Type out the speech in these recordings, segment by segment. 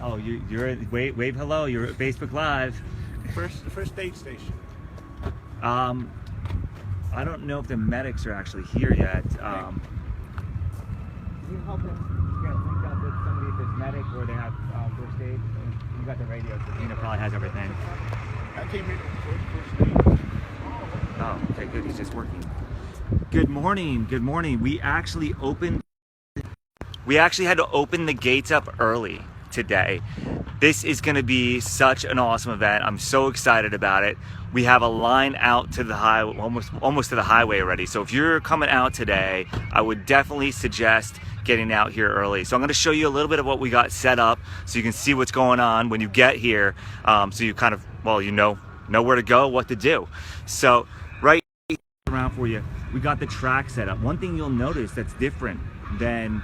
Oh, you're wave hello. You're at Facebook Live. First aid station. I don't know if the medics are actually here yet. Can you help him get linked up with somebody if it's medic or they have first aid? You got the radio, so Dina probably has everything. I came in first aid. Oh, okay, good. He's just working. Good morning. Good morning. We actually had to open the gates up early today. This is going to be such an awesome event. I'm so excited about it. We have a line out to the highway, almost to the highway already. So if you're coming out today, I would definitely suggest getting out here early. So I'm going to show you a little bit of what we got set up so you can see what's going on when you get here. So you kind of, well, you know where to go, what to do. So right around for you, we got the track set up. One thing you'll notice that's different than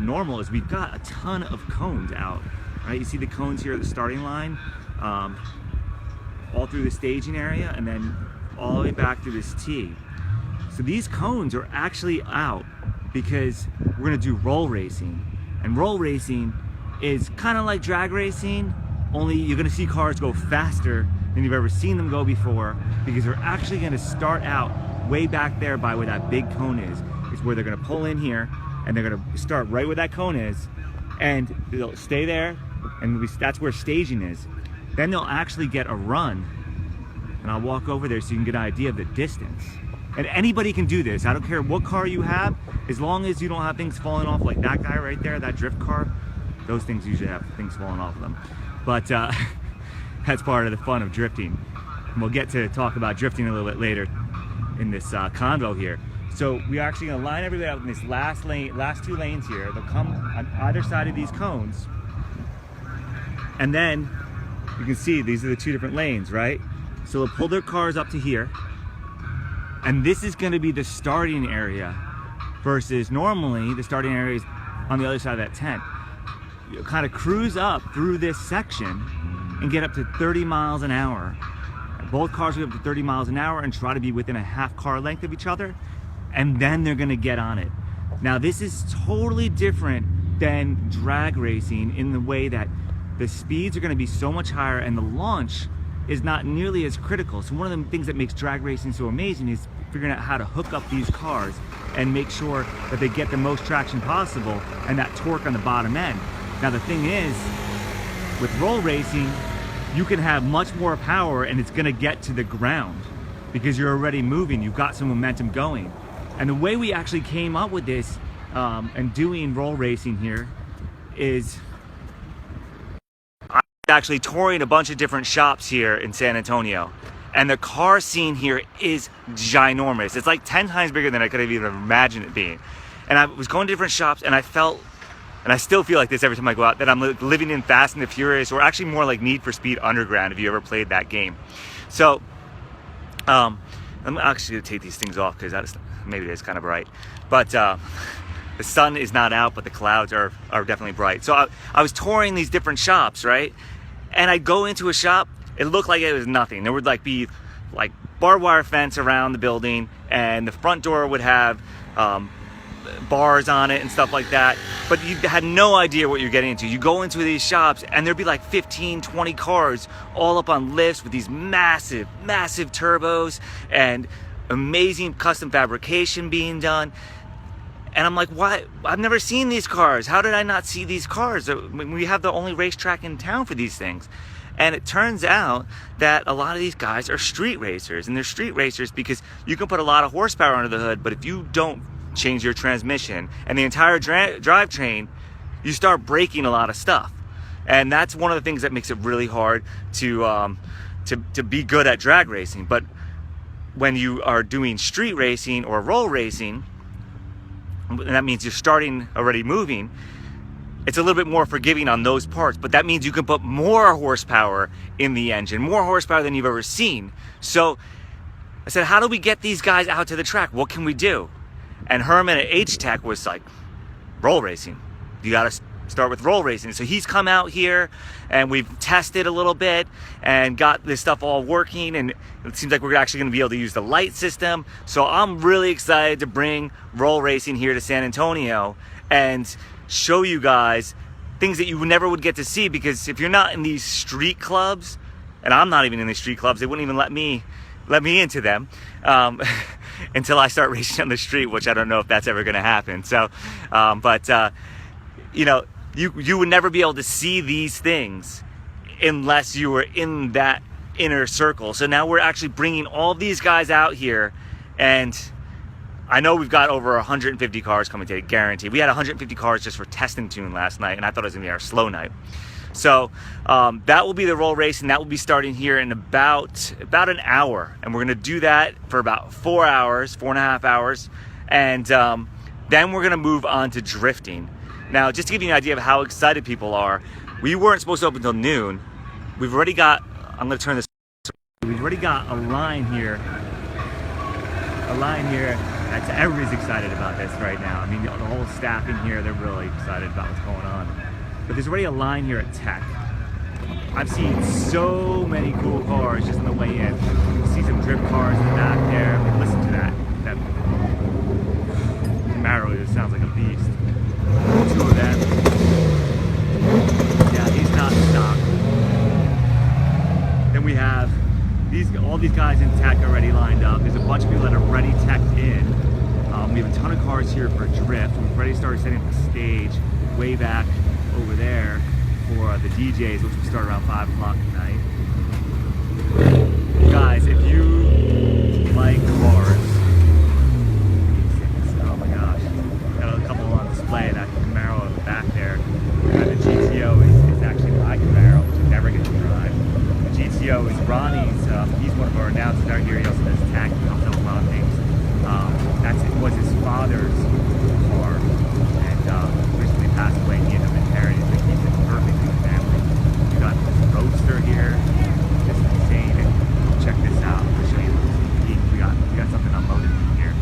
normal is we've got a ton of cones out. Right, you see the cones here at the starting line, all through the staging area, and then all the way back to this tee. So these cones are actually out because we're gonna do roll racing. And roll racing is kind of like drag racing, only you're gonna see cars go faster than you've ever seen them go before, because they're actually gonna start out way back there by where that big cone is. It's where they're gonna pull in here, and they're gonna start right where that cone is, and they'll stay there, and that's where staging is. Then they'll actually get a run, and I'll walk over there so you can get an idea of the distance. And anybody can do this. I don't care what car you have, as long as you don't have things falling off like that guy right there, that drift car. Those things usually have things falling off of them. But that's part of the fun of drifting. And we'll get to talk about drifting a little bit later in this convo here. So we're actually gonna line everybody up in this last two lanes here. They'll come on either side of these cones. And then you can see these are the two different lanes, right? So they'll pull their cars up to here. And this is gonna be the starting area versus normally the starting area is on the other side of that tent. You kind of cruise up through this section and get up to 30 miles an hour. Both cars will get up to 30 miles an hour and try to be within a half car length of each other. And then they're gonna get on it. Now this is totally different than drag racing in the way that the speeds are gonna be so much higher and the launch is not nearly as critical. So one of the things that makes drag racing so amazing is figuring out how to hook up these cars and make sure that they get the most traction possible and that torque on the bottom end. Now the thing is, with roll racing, you can have much more power and it's gonna get to the ground because you're already moving, you've got some momentum going. And the way we actually came up with this and doing roll racing here is I'm actually touring a bunch of different shops here in San Antonio. And the car scene here is ginormous. It's like 10 times bigger than I could have even imagined it being. And I was going to different shops and I felt, and I still feel like this every time I go out, that I'm living in Fast and the Furious, or actually more like Need for Speed Underground if you ever played that game. So, I'm actually gonna take these things off because maybe it is kind of bright. But the sun is not out, but the clouds are definitely bright. So I was touring these different shops, right? And I'd go into a shop, it looked like it was nothing. There would be barbed wire fence around the building, and the front door would have bars on it and stuff like that, but you had no idea what you're getting into. You go into these shops and there'd be like 15, 20 cars all up on lifts with these massive turbos and amazing custom fabrication being done. And I'm like, why? I've never seen these cars. How did I not see these cars? We have the only racetrack in town for these things. And it turns out that a lot of these guys are street racers, and they're street racers because you can put a lot of horsepower under the hood, but if you don't change your transmission and the entire drivetrain, you start breaking a lot of stuff. And that's one of the things that makes it really hard to be good at drag racing. But when you are doing street racing or roll racing, and that means you're starting already moving, it's a little bit more forgiving on those parts, but that means you can put more horsepower in the engine, more horsepower than you've ever seen. So I said, how do we get these guys out to the track? What can we do? And Herman at H-Tech was like, roll racing. You gotta start with roll racing. So he's come out here and we've tested a little bit and got this stuff all working, and it seems like we're actually gonna be able to use the light system. So I'm really excited to bring roll racing here to San Antonio and show you guys things that you never would get to see, because if you're not in these street clubs, and I'm not even in these street clubs, they wouldn't even let me into them until I start racing on the street, which I don't know if that's ever going to happen. So, you know, you would never be able to see these things unless you were in that inner circle. So now we're actually bringing all these guys out here, and I know we've got over 150 cars coming today, guaranteed. We had 150 cars just for testing tune last night, and I thought it was gonna be our slow night. So that will be the roll race, and that will be starting here in about an hour, and we're gonna do that for about 4 hours, 4.5 hours, and then we're gonna move on to drifting. Now, just to give you an idea of how excited people are, we weren't supposed to open until noon. We've already got, I'm gonna turn this, we've already got a line here that's, everybody's excited about this right now. I mean, the whole staff in here, they're really excited about what's going on. But there's already a line here at Tech. I've seen so many cool cars just on the way in. You can see some drift cars in the back there. I mean, listen to that. That Camaro, it sounds like a beast. 2 of them. Yeah, he's not stock. Then we have all these guys in Tech already lined up. There's a bunch of people that are already teched in. We have a ton of cars here for drift. We've already started setting up the stage way back over there for the DJs, which will start around 5 o'clock tonight. Guys, if you like cars, oh my gosh, got a couple on display. That Camaro back there, and the GTO is actually my Camaro, which I never get to drive. The GTO is Ronnie's. He's one of our announcers out here. He also does tech, he helps out with a lot of things. Was his father's car, and recently passed away. He ended up inheriting it, but he's in perfect in the family. We got this Roadster here. This is insane. And check this out. I'll show you. We got something unloaded in here.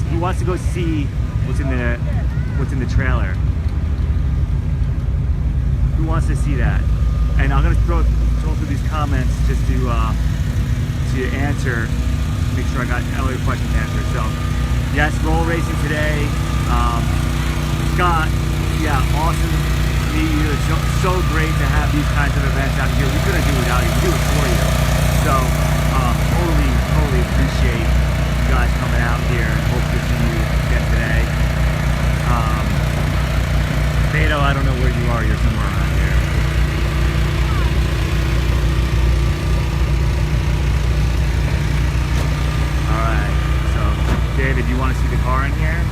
He wants to go see what's in the trailer. Who wants to see that? And I'm gonna throw through these comments just to answer. Make sure I got all your questions answered. So, yes, roll racing today. Scott, yeah, awesome to meet you. It's so great to have these kinds of events out here. We couldn't do it without you. We do it for you. So, totally appreciate you guys coming out here, and hope to see you again today. Beto, I don't know where you are. You're somewhere around here. Alright, so David, you want to see the car in here?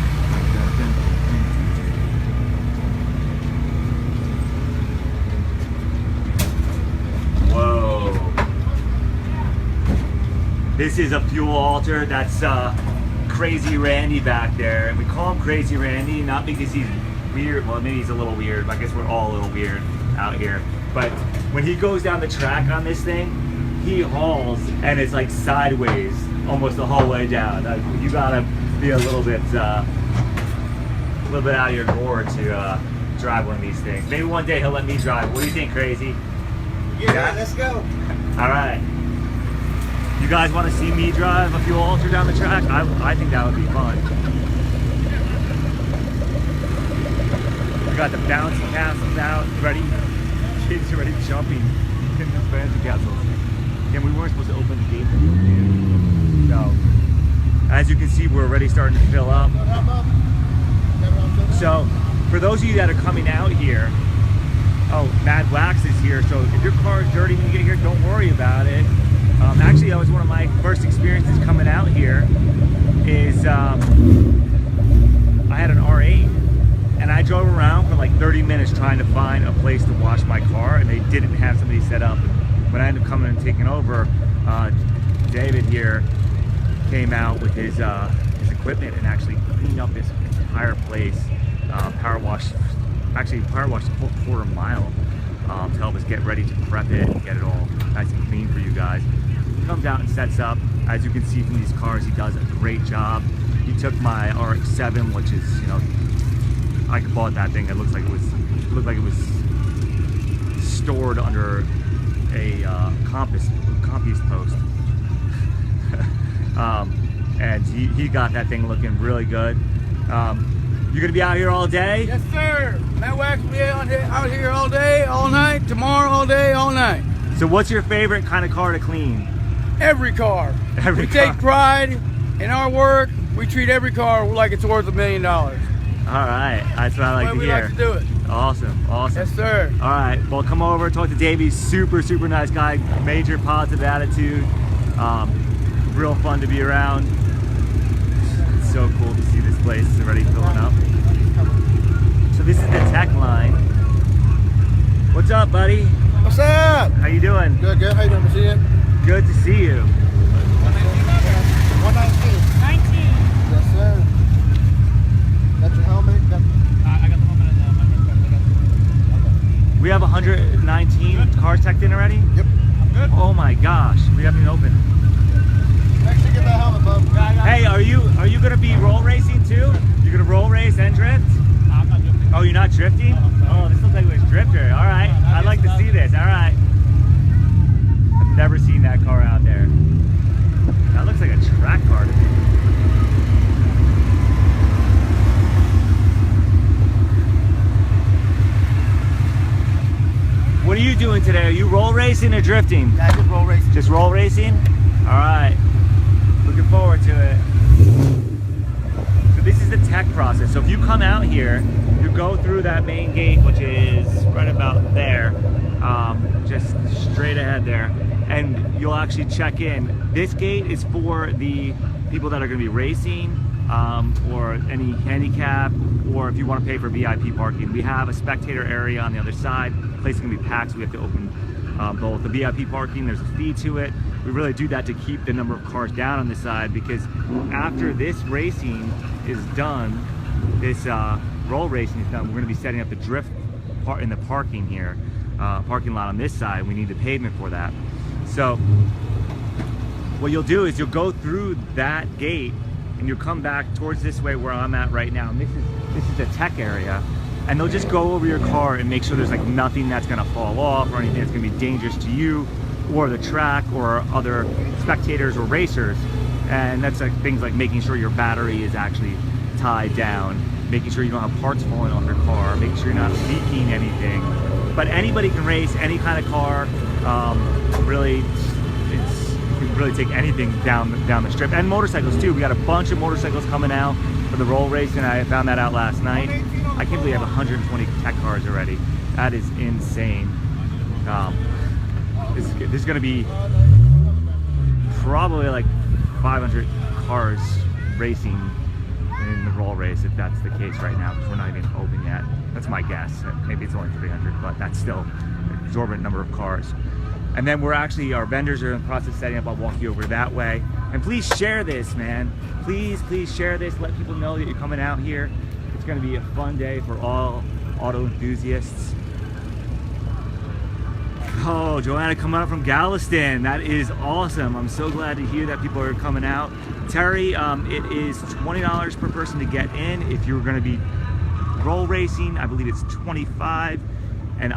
Whoa. This is a fuel altar. That's Crazy Randy back there. And we call him Crazy Randy, not because he's weird. Well, maybe he's a little weird, but I guess we're all a little weird out here. But when he goes down the track on this thing, he hauls, and it's like sideways almost the whole way down. You gotta be a little bit out of your gourd to drive one of these things. Maybe one day he'll let me drive. What do you think, Crazy? Yeah, let's go. All right. You guys want to see me drive a fuel altar down the track? I think that would be fun. We got the bouncy castles out, ready. Kids are already jumping in the bouncy castles. And we weren't supposed to open the gate until noon. So, as you can see, we're already starting to fill up. So, for those of you that are coming out here, oh, Mad Wax is here. So, if your car is dirty when you get here, don't worry about it. Actually, that was one of my first experiences coming out here. Is I had an R8, and I drove around for like 30 minutes trying to find a place to wash my car, and they didn't have somebody set up. When I ended up coming and taking over, David here came out with his equipment and actually cleaned up this entire place. Power washed the whole quarter mile to help us get ready to prep it and get it all nice and clean for you guys. He comes out and sets up. As you can see from these cars, he does a great job. He took my RX-7, which is, you know, I bought that thing. It looked like it was stored under a compass post. And he got that thing looking really good. You gonna be out here all day? Yes, sir. Matt Wax will be out here all day, all night, tomorrow, all day, all night. So what's your favorite kind of car to clean? Every car. Every we car. take pride in our work. We treat every car like it's worth $1 million. All right, that's what I like That's to why we hear. like to do it. Awesome, awesome. Yes, sir. All right, well, come over, talk to Davey. Super nice guy. Major positive attitude. Real fun to be around. It's so cool to see this place already filling up. So this is the tech line. What's up, buddy? What's up? How you doing? Good, good. How you doing, Machine? Good to see you. 119. 19. Yes, sir. Got your helmet? I got the helmet and my We have 119 cars teched in already? Yep. good. Oh my gosh, we haven't even opened. Make sure you get that helmet, bub. Hey, are you gonna be roll racing too? You're gonna roll race and drift? I'm not drifting. Oh, you're not drifting? Oh, this looks like it was drifter. All right, I'd like to see this. All right. I've never seen that car out there. That looks like a track car to me. What are you doing today? Are you roll racing or drifting? Yeah, just roll racing. Just roll racing? All right. Looking forward to it. So this is the tech process. So if you come out here, you go through that main gate, which is right about there, just straight ahead there, and you'll actually check in. This gate is for the people that are going to be racing, or any handicap, or if you want to pay for VIP parking. We have a spectator area on the other side. The place is going to be packed, so we have to open both. The VIP parking, there's a fee to it. We really do that to keep the number of cars down on this side, because after this racing is done, this roll racing is done, we're going to be setting up the drift part in the parking here, parking lot on this side. We need the pavement for that. So what you'll do is you'll go through that gate and you'll come back towards this way where I'm at right now. And this is the tech area, and they'll just go over your car and make sure there's like nothing that's going to fall off or anything that's going to be dangerous to you or the track or other spectators or racers. And that's like things like making sure your battery is actually tied down, making sure you don't have parts falling off your car, making sure you're not leaking anything. But anybody can race any kind of car. Really, you can really take anything down the strip, and motorcycles too. We got a bunch of motorcycles coming out for the roll racing. I found that out last night. I can't believe I have 120 tech cars already. That is insane. This is going to be probably like 500 cars racing in the roll race, if that's the case right now, because we're not even open yet. That's my guess. Maybe it's only 300, but that's still an exorbitant number of cars. And then our vendors are in the process of setting up. I'll walk you over that way. And please share this, man. Please share this. Let people know that you're coming out here. It's going to be a fun day for all auto enthusiasts. Oh, Joanna coming out from Galveston. That is awesome. I'm so glad to hear that people are coming out. Terry, it is $20 per person to get in. If you're going to be roll racing, I believe it's 25, and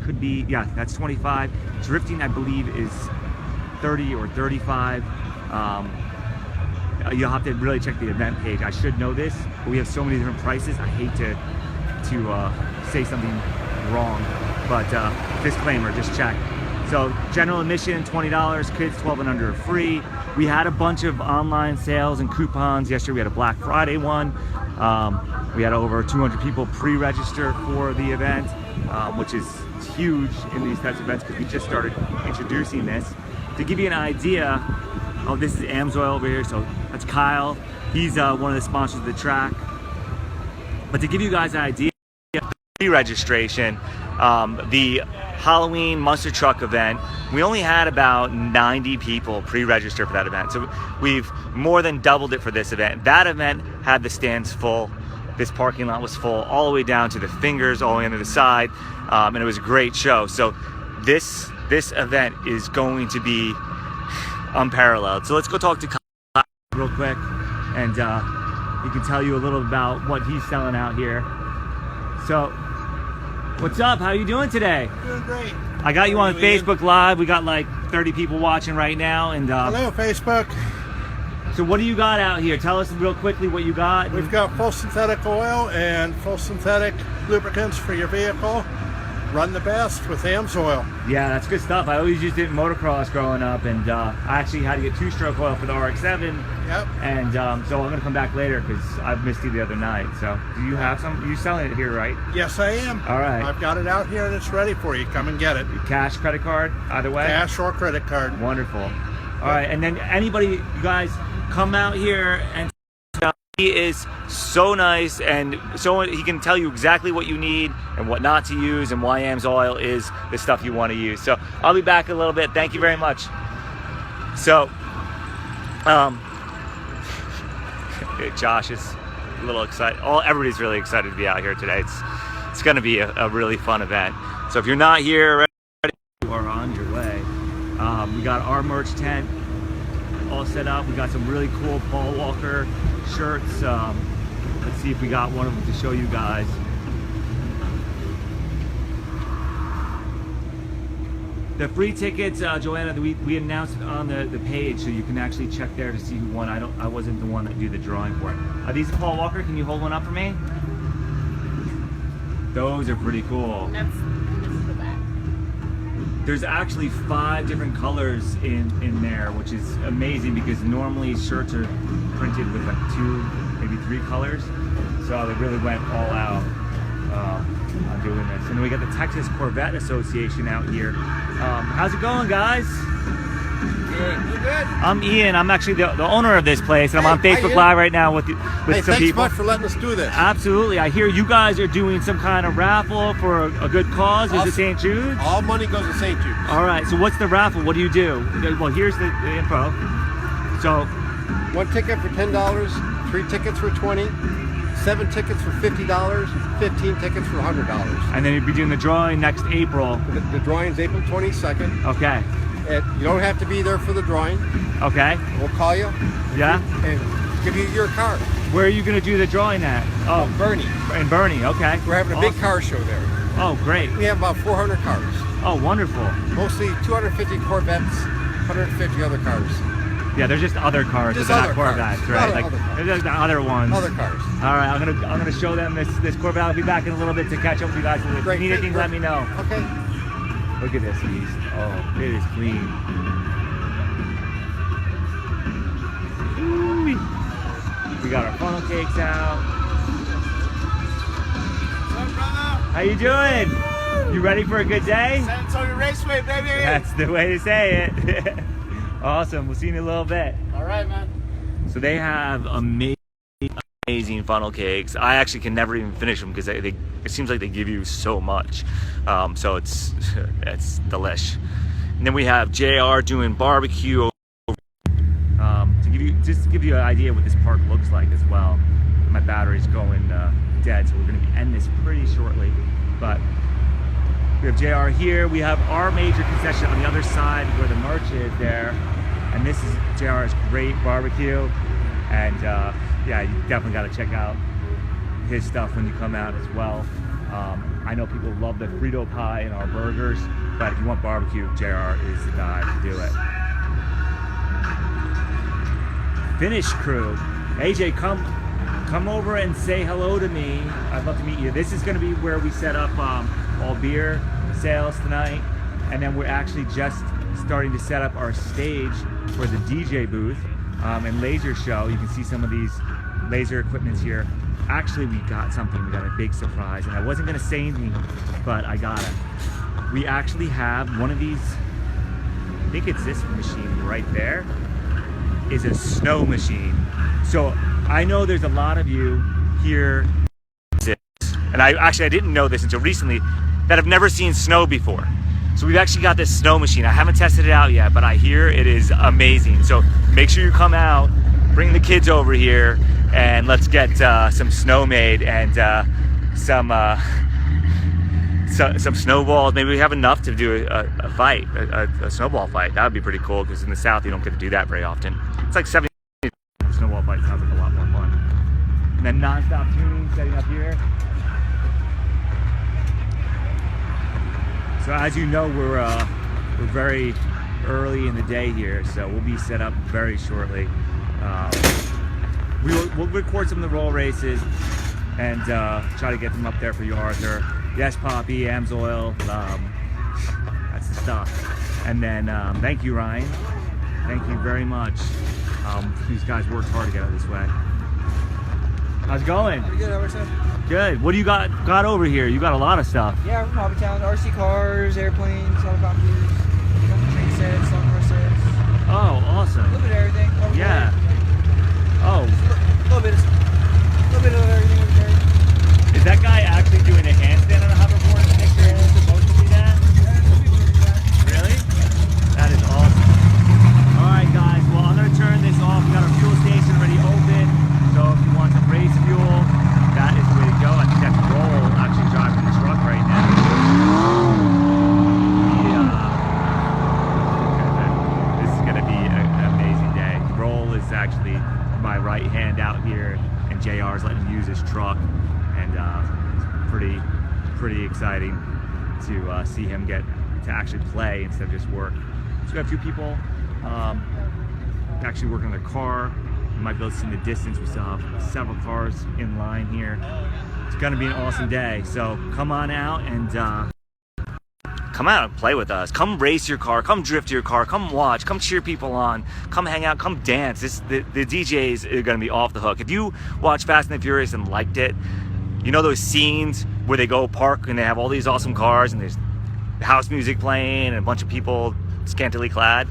could be, yeah, that's 25. Drifting, I believe, is 30 or 35. You'll have to really check the event page. I should know this, but we have so many different prices. I hate to say something wrong, but disclaimer, just check. So general admission, $20, kids 12 and under are free. We had a bunch of online sales and coupons yesterday. We had a Black Friday one. We had over 200 people pre-register for the event, which is huge in these types of events because we just started introducing this. To give you an idea, oh, this is Amsoil over here, so that's Kyle. He's one of the sponsors of the track. But to give you guys an idea, pre-registration, the Halloween monster truck event, we only had about 90 people pre-register for that event. So we've more than doubled it for this event. That event had the stands full. This parking lot was full all the way down to the fingers, all the way into the side, and it was a great show. So this event is going to be unparalleled. So let's go talk to Kyle real quick, and he can tell you a little about what he's selling out here. So, what's up? How are you doing today? Doing great. I got you on Facebook Live. We got like 30 people watching right now, and Hello, Facebook. So what do you got out here? Tell us real quickly what you got. We've got full synthetic oil and full synthetic lubricants for your vehicle. Run the best with AMSOIL. Yeah, that's good stuff. I always used it in motocross growing up, and I actually had to get 2-stroke oil for the RX-7. Yep. And so I'm gonna come back later because I missed you the other night. So do you have some? You selling it here, right? Yes, I am. All right. I've got it out here and it's ready for you. Come and get it. Cash, credit card, either way. Cash or credit card. Wonderful. All right, and then anybody, you guys, come out here and he is so nice, and so he can tell you exactly what you need and what not to use, and why AMSOIL is the stuff you want to use. So I'll be back in a little bit. Thank you very much. So, Josh is a little excited. Everybody's really excited to be out here today. It's going to be a really fun event. So if you're not here, you are on your way. We got our merch tent all set up. We got some really cool Paul Walker shirts. Let's see if we got one of them to show you guys. The free tickets, Joanna, we announced on the page, so you can actually check there to see who won. I wasn't the one that do the drawing for it. Are these Paul Walker? Can you hold one up for me? Those are pretty cool. This is the back. There's actually 5 different colors in there, which is amazing because normally shirts are printed with like 2, maybe 3 colors. So they really went all out on doing this. And then we got the Texas Corvette Association out here. How's it going, guys? Good. You good? I'm Ian. I'm actually the owner of this place, and I'm on Hey, Facebook Ian. Live right now with some Thanks people. much for letting us do this. Absolutely. I hear you guys are doing some kind of raffle for a good cause. Is it Awesome. St. Jude's? All money goes to St. Jude's. All right. So what's the raffle? What do you do? Well, here's the info. So 1 ticket for $10, 3 tickets for $20, 7 tickets for $50, 15 tickets for $100. and then you'll be doing the drawing next April. The drawing's April 22nd. Okay. You don't have to be there for the drawing. Okay. We'll call you Yeah. and give you your car. Where are you gonna do the drawing at? Oh, Bernie. in Bernie. Okay. We're having a big Awesome. car show there. Oh, great. We have about 400 cars. Oh, wonderful. Mostly 250 Corvettes, 150 other cars. Yeah, there's just other cars, Just but they're not other cars. Corvettes, right? Other Like cars. there's just the other ones. Other cars. All right, I'm gonna show them this Corvette. I'll be back in a little bit to catch up with you guys. If you Great. need anything, let me know. Okay. Look at this beast. Oh, it is clean. Ooh-wee. We got our funnel cakes out. What's up, brother? How you doing? You ready for a good day? San Antonio Raceway, baby. That's the way to say it. Awesome. We'll see you in a little bit. All right, man. So they have amazing funnel cakes. I actually can never even finish them because it seems like they give you so much. So it's delish. And then we have JR doing barbecue. To give you an idea of what this park looks like as well. My battery's going dead, so we're going to end this pretty shortly. But we have JR here. We have our major concession on the other side where the merch is there. And this is JR's great barbecue. And yeah, you definitely got to check out his stuff when you come out as well. I know people love the Frito pie and our burgers, but if you want barbecue, JR is the guy to do it. Finish crew. AJ, come over and say hello to me. I'd love to meet you. This is going to be where we set up all beer sales tonight, and then we're actually just starting to set up our stage for the DJ booth and laser show. You can see some of these laser equipments here. Actually, we got something. We got a big surprise, and I wasn't going to say anything, but I got it. We actually have one of these. I think it's this machine right there. Is a snow machine. So I know there's a lot of you here, and I didn't know this until recently, that have never seen snow before. So we've actually got this snow machine. I haven't tested it out yet, but I hear it is amazing. So make sure you come out, bring the kids over here, and let's get some snow made and some snowballs. Maybe we have enough to do a fight, a snowball fight. That would be pretty cool because in the South you don't get to do that very often. It's like 70 snowball fight. Sounds like a lot more fun. And then non-stop tuning setting up here. So as you know, we're very early in the day here, so we'll be set up very shortly. We'll record some of the roll races and try to get them up there for you, Arthur. Yes, Poppy, Amsoil, that's the stuff. And then thank you, Ryan. Thank you very much. These guys worked hard to get out this way. How's it going? Pretty good, how about yourself? Good. What do you got over here? You got a lot of stuff. Yeah, we're from Hobbytown. RC cars, airplanes, helicopters, train sets, lawnmower sets. Oh, awesome. A little bit of everything. Over Yeah. there. Oh, A little bit of everything over there. is that guy actually doing a handstand on a hoverboard in the picture? Is he supposed to do that? Really? That is awesome. All right, guys. Well, I'm gonna turn this off. We got our fuel station already open. So if you want some race fuel, that is the way to go. I think that's Roll actually driving the truck right now. This is gonna be an amazing day. Roll is actually my right hand out here, and JR is letting him use his truck, and pretty exciting to see him get to actually play instead of just work. So we got a few people actually working on their car. You might be able to see in the distance. We still have several cars in line here. It's gonna be an awesome day. So come on out and come out and play with us. Come race your car, come drift your car, come watch, come cheer people on, come hang out, come dance. The DJs are gonna be off the hook. If you watch Fast and the Furious and liked it, you know those scenes where they go park and they have all these awesome cars and there's house music playing and a bunch of people scantily clad?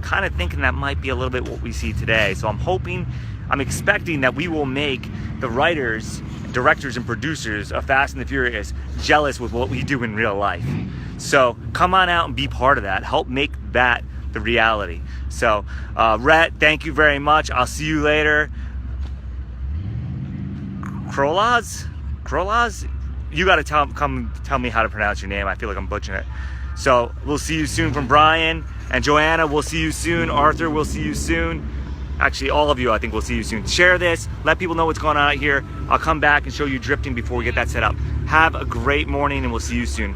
Kind of thinking that might be a little bit what we see today. So I'm expecting that we will make the writers, directors, and producers of Fast and the Furious jealous with what we do in real life. So come on out and be part of that. Help make that the reality. So Rhett, thank you very much. I'll see you later. Krolaz? You got to come tell me how to pronounce your name. I feel like I'm butchering it. So we'll see you soon from Brian and Joanna. We'll see you soon. Arthur, we'll see you soon. Actually, all of you, I think we'll see you soon. Share this. Let people know what's going on out here. I'll come back and show you drifting before we get that set up. Have a great morning, and we'll see you soon.